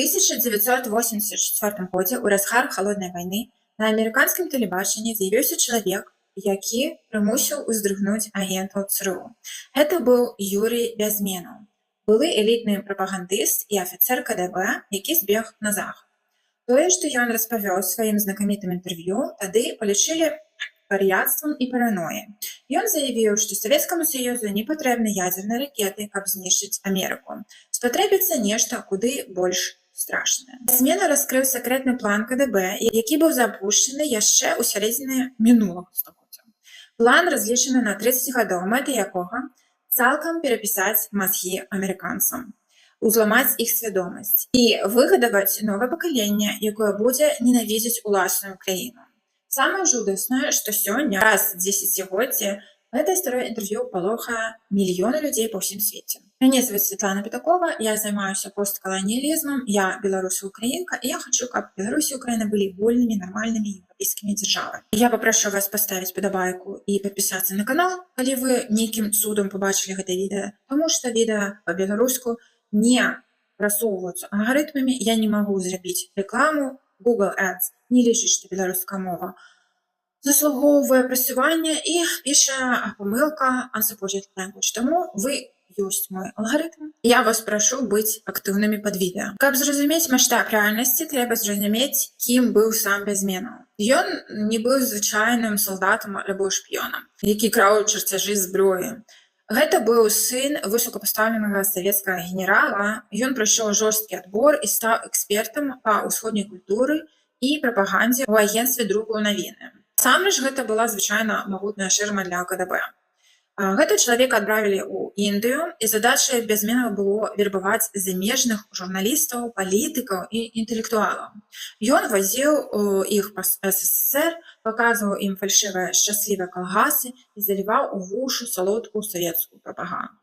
1984 годзе ў разгар халоднай вайны на амерыканскім тэлебачанні з'явіўся чалавек, які прымусіў уздрыгнуць агентаў ЦРУ. Гэта быў Юрый Бязменаў, былы элітны прапагандыст і афіцэр КДБ, які збег на захад. Тое, што ён распавёў у сваім знакамітым інтэрв'ю, тады палічылі вар'яцтвам і паранояй. Ён заявіў, што Савецкаму Саюзу не патрэбны ядзерныя ракеты, каб знішчыць Амерыку. Спатрэбіцца нешта куды больш страшнае. Бязменаў раскрыў сакрэтны план КДБ, які быў запушчаны яшчэ ў сярэдзіне мінулага стагоддзя. План разлічаны на 30 гадоў, мэта якога цалкам перапісаць мазгі амерыканцам, узламаць іх свядомасць і выгадаваць новае пакаленне, якое будзе ненавідзець уласную краіну. Самае жудаснае, што сёння, раз 10-годдзе, гэта історыя інтэрв'ю палохае мільёны людзей па ўсім свеце. Мяне зваць Святлана Пятакова, я займаюся посткаланіялізмам, я беларуса-украінка, і я хачу, каб Беларусь і Украіна былі вольнымі, нармальнымі еўрапейскімі дзяржавамі. Я папрашу вас паставіць падабайку і падпісацца на канал, калі вы нейкім цудам пабачылі гэта відэа, таму што відэа па-беларуску не прасоўваюцца алгарытмамі, я не магу зрабіць рэкламу, Google Ads не лічыць, што беларуская мова заслугоўвае прасування і піша памылка unsupported language. Таму вы ёсць мой алгарытм. Я вас прашу быць актыўнымі пад відэа. Каб зразумець маштаб рэальнасці, трэба зразумець, кім быў сам Бязменаў. Ён не быў звычайным салдатам альбо шпіёнам, які краў чарцяжы зброі. Гэта быў сын высокапастаўленага савецкага генерала. Ён прайшоў жорсткі адбор і стаў экспертам па ўсходняй культуры і прапагандзе ў агенцтве друку навіны. Насамрэч гэта была звычайна магутная шырма для КДБ. Гэта чалавека адправілі ў Індыю, і задачай Бязменава было вербаваць замежных журналістаў, палітыкаў і інтэлектуалаў. Ён вазіў іх па СССР, паказваў ім фальшывыя шчаслівыя калгасы і заліваў у вушы салодкую савецкую прапаганду.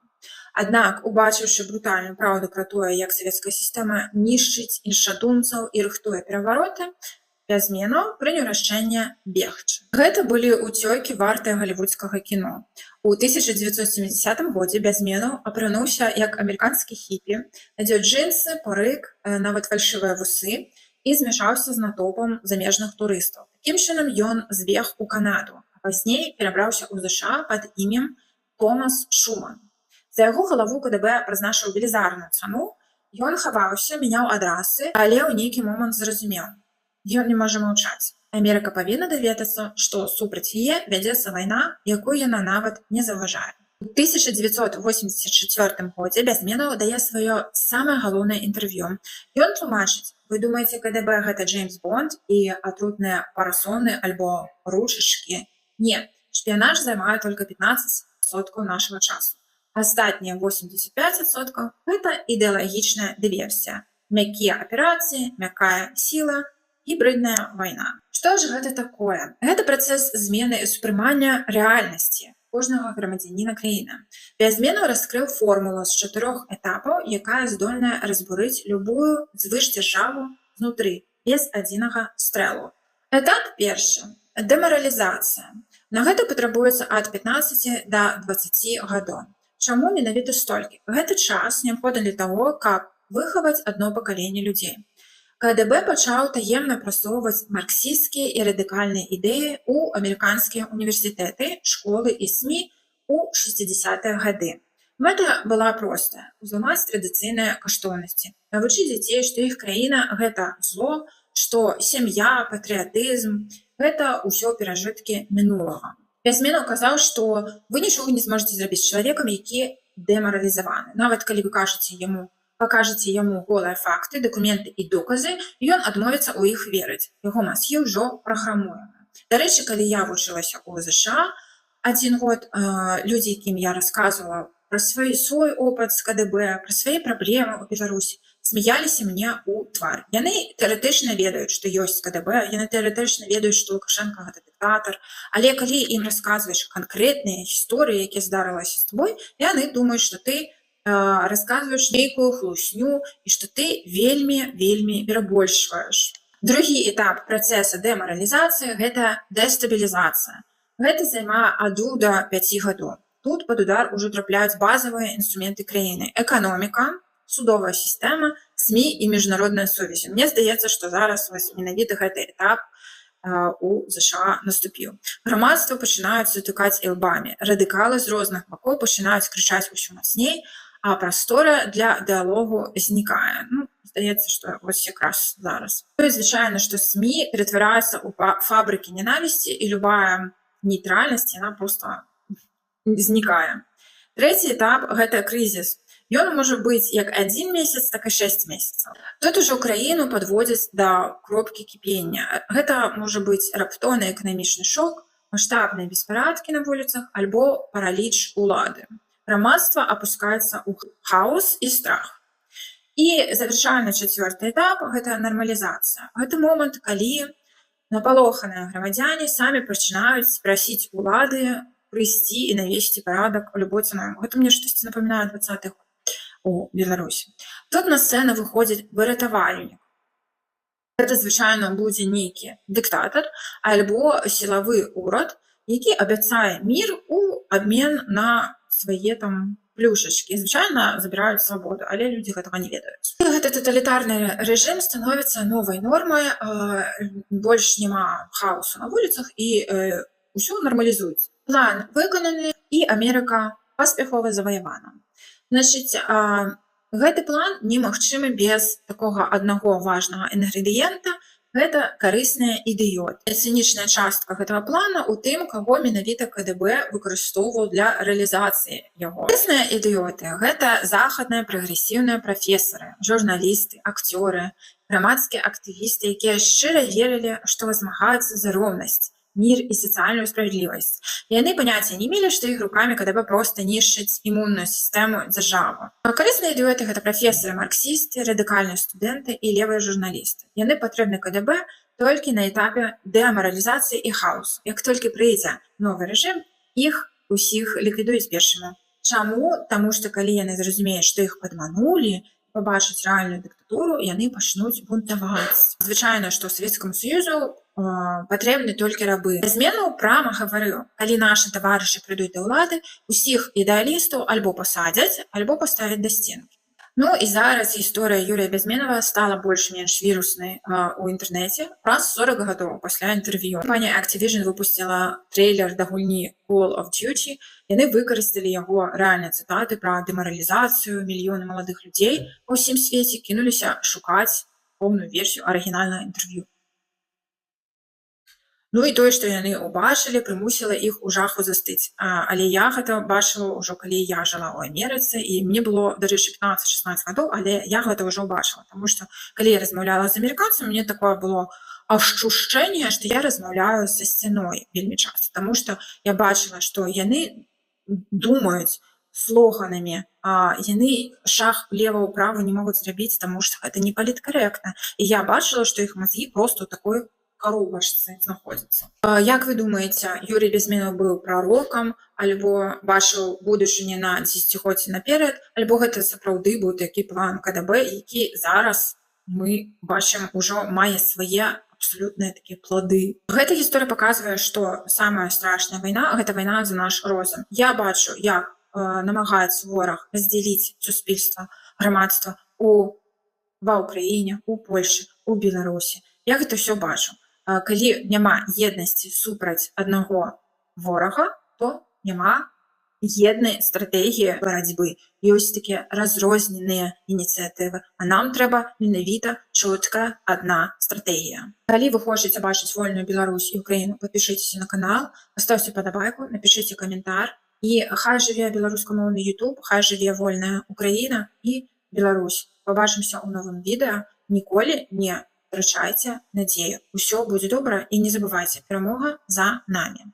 Аднак, убачыўшы брутальную праўду пра тое, як савецкая сістэма нішчыць іншадумцаў і рыхтуе перавароты, Бязменаў прыняў рашэнне бегчы. Гэта былі ўцёкі вартыя галівудскага кіно. У 1970 годзе Бязменаў апрануўся як амерыканскі хіпі, надзеў джинсы, парык, нават фальшывыя вусы і змяшаўся з натоўпам замежных турыстаў. Такім чынам ён збег у Канаду, а пазней перабраўся ў ЗША пад імем Томас Шуман. За яго галаву КДБ прызначыў велізарную цану, ён хаваўся, мяняў адрасы, але ў нейкі момант зразумеў. Ён не можа маўчаць. Амерыка павінна даведацца, што супраць яе вядзецца вайна, якую яна нават не заўважае. У 1984 годзе Бязменаў дае сваё самае галоўнае інтэрв'ю. Ён тлумачыць: вы думаеце, КДБ гэта Джеймс Бонд і атрутныя парасоны альбо ручачкі? Не, шпіянаж займае толькі 15% нашага часу. Астатнія 85% гэта ідэалагічная дыверсія, мяккія аперацыі, мяккая сіла, гібридная вайна. Што ж гэта такое? Гэта працэс змены ўспрымання рэальнасці кожнага грамадзяніна краіны. Бязменаў раскрыў формулу з 4 этапаў, якая здольная разбурыць любую звышдзяржаву знутры, без адзінага стрэлу. Этап першы – дэмаралізацыя. На гэта патрабуецца ад 15 да 20 гадоў. Чаму менавіта столькі? Гэты час неабходны для таго, каб выхаваць адно пакаленне людзей. КДБ пачаў таемна прасоўваць марксісцкія і радыкальныя ідэі ў амерыканскія універсітэты, школы і СМІ ў 60-е гады. Мэта была простая – узламаць традыцыйныя каштоўнасці, навучыць дзяцей, што іх краіна – гэта зло, што сям'я, патрыятызм – гэта ўсё перажыткі мінулага. Бязменаў казаў, што вы нічога не зможаце зрабіць з чалавекам, які дэмаралізаваны. Нават калі вы пакажаце яму голыя факты, дакументы і доказы, ён адмовіцца ў іх верыць. Яго мазгі ўжо праграмуемы. Дарэчы, калі я вучылася ў ЗША 1 год, людзі, якім я расказвала пра свой опыт з КДБ, пра свае праблемы ў Беларусі, смяяліся мне ў твар. Яны тэарэтычна ведаюць, што ёсць КДБ, яны тэарэтычна ведаюць, што Лукашенко гэта дыктатар, але калі ім расказваеш канкрэтныя гісторыі, якія здарылася з тобой, яны думаюць, што ты расказваеш нейкую хлусню і што ты вельмі перабольшваеш. Другі этап працэса дэмаралізацыі – гэта дэстабілізацыя. Гэта займае ад 2 да 5 гадоў. Тут пад удар ужо трапляюць базавыя інструменты краіны – эканоміка, судовая сістэма, СМІ і міжнародныя сувязі. Мне здаецца, што зараз вось менавіта гэты этап у ЗША наступіў. Грамадства пачынаюць сутыкаць ілбамі. Радыкалы з розных бакоў пачынаюць крычаць усё мацней, а прастора для дыалогу знікае. Здаецца, што вось якраз зараз. І звычайна, што СМІ ператвараюцца ў фабрыкі ненавісці, і любая нейтральнасць, яна проста знікае. Трэці этап – гэта крызіс. Ён можа быць як 1 месяц, так і 6 месяцаў. Тут ужо краіну падводзяць да кропкі кіпення. Гэта можа быць раптоўны эканамічны шок, маштабныя беспарадкі на вуліцах альбо параліч улады. Грамадства апускаецца ў хаос і страх. І завяршальны 4-й этап – гэта нармалізацыя. Гэта момант, калі напалоханыя грамадзяне самі пачынаюць прасіць улады прыйсці і навесці парадак у любой цаной. Гэта мне штосьці напамінае 20-х у Беларусі. Тут на сцэну выходзіць выратавальнік. Гэта звычайна будзе нейкі дыктатар альбо сілавы ўрад, які абяцае мір у абмен на свае там плюшачкі. Звычайна забіраюць свабоду, але людзі гэтага не ведаюць. Гэты таталітарны рэжым становіцца новай нормай, больш няма хаосу на вуліцах і ўсё нармалізуецца. План выкананы і Амерыка паспяхова заваявана. Значыць, гэты план немагчымы без такога аднаго важнага інгрэдыента – гэта карысныя ідыёты. Цынічная частка гэтага плана ў тым, каго менавіта КДБ выкарыстоўваў для рэалізацыі яго. Карысныя ідыёты – гэта захадныя прагрэсіўныя прафесары, журналісты, акцёры, грамадскія актывісты, якія шчыра верылі, што змагаюцца за роўнасць, мир и социальную справедливость. Яны паняцця не мелі, што іх рукамі КДБ проста нішчыць імунную сістэму дзяржавы. Карысныя ідыёты – гэта прафесары, марксісты, радыкальныя студэнты і левыя журналісты. Яны патрэбны КДБ толькі на этапе дэмаралізацыі і хаосу. Як толькі прыйдзе новы рэжым, іх усіх ліквідуюць першымі. Чаму? Таму што калі яны зразумеюць, што іх падманулі, пабачыць рэальную дыктатуру, яны пачнуць бунтаваць. Звычайна, што Савецкаму Саюзу патрэбны толькі рабы. Бязменаў прама гаварыў: калі нашы таварышы прыйдуць да ўлады, усіх ідэалістаў альбо пасадзяць, альбо паставяць да сценкі. І зараз гісторыя Юрыя Бязменава стала больш-менш віруснай у інтэрнэце праз 40 гадоў пасля інтэрв'ю. Кампанія Activision выпусціла трэйлер да гульні Call of Duty. Яны выкарысталі яго рэальныя цытаты пра дэмаралізацыю, мільёны маладых людзей па ўсім свеце кінуліся шукаць поўную версію арыгінальнага інтэрв'ю. І тое, што яны ўбачылі, прымусіла іх у жаху застыць. Але я гэта бачыла ўжо, калі я жыла ў Амерыцы, і мне было, дарэчы, 15-16 гадоў, але я гэта ўжо ўбачыла. Таму што, калі я размаўляла з амерыканцамі, мне такое было адчушчэнне, што я размаўляю са сцяной вельмі часта. Таму што я бачыла, што яны думаюць слоганамі, яны шаг влева-ўправа не могуць зрабіць, таму што гэта не паліткарэктна. І я бачыла, што іх мазгі проста ў такой коробачцы знаходзіцца. Як вы думаеце, Юрый Бязменаў быў прарокам, альбо бачыў будучыню на дзесяцігоддзі наперад, альбо гэта сапраўды быў такі план КДБ, які зараз мы бачым ужо мае свае абсалютныя такія плады. Гэта гісторыя паказвае, што самая страшная вайна – гэта вайна за наш розум. Я бачу, як намагаецца вораг раздзяліць суспільства, грамадства ва ўкраіне, у Польшы, у Беларусі. Я гэта ўсё бачу. Калі няма еднасці супраць аднаго ворага, то няма еднай стратэгіі барацьбы. Ёсць такія разрозненыя ініцыятывы, а нам трэба менавіта чоткая адна стратэгія. Калі вы хочаце бачыць вольную Беларусь і Украіну, падпішыцеся на канал, паставьте падабайку, напішыце каментар, і хай жыве беларускамоўны YouTube, хай жыве вольная Украіна і Беларусь. Пабачымся ў новым відэа. Ніколі не втрачайце надзею. Усё будзе добра і не забывайце, перамога за намі.